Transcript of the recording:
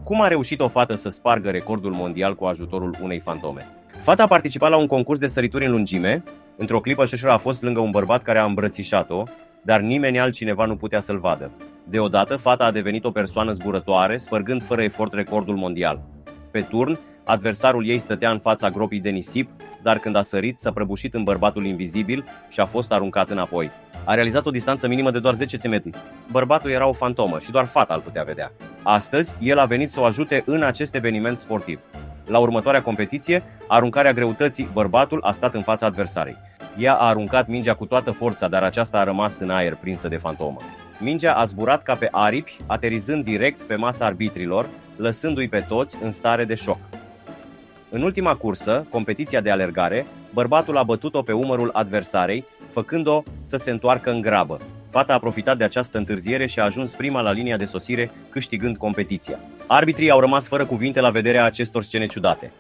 Cum a reușit o fată să spargă recordul mondial cu ajutorul unei fantome? Fata a participat la un concurs de sărituri în lungime. Într-o clipă Șoșoara a fost lângă un bărbat care a îmbrățișat-o, dar nimeni altcineva nu putea să-l vadă. Deodată, fata a devenit o persoană zburătoare, spărgând fără efort recordul mondial. Pe turn, adversarul ei stătea în fața gropii de nisip, dar când a sărit, s-a prăbușit în bărbatul invizibil și a fost aruncat înapoi. A realizat o distanță minimă de doar 10 cm. Bărbatul era o fantomă și doar fata îl putea vedea. Astăzi, el a venit să o ajute în acest eveniment sportiv. La următoarea competiție, aruncarea greutății, bărbatul a stat în fața adversarei. Ea a aruncat mingea cu toată forța, dar aceasta a rămas în aer prinsă de fantomă. Mingea a zburat ca pe aripi, aterizând direct pe masa arbitrilor, lăsându-i pe toți în stare de șoc. În ultima cursă, competiția de alergare, bărbatul a bătut-o pe umărul adversarei, făcând-o să se întoarcă în grabă. Fata a profitat de această întârziere și a ajuns prima la linia de sosire, câștigând competiția. Arbitrii au rămas fără cuvinte la vederea acestor scene ciudate.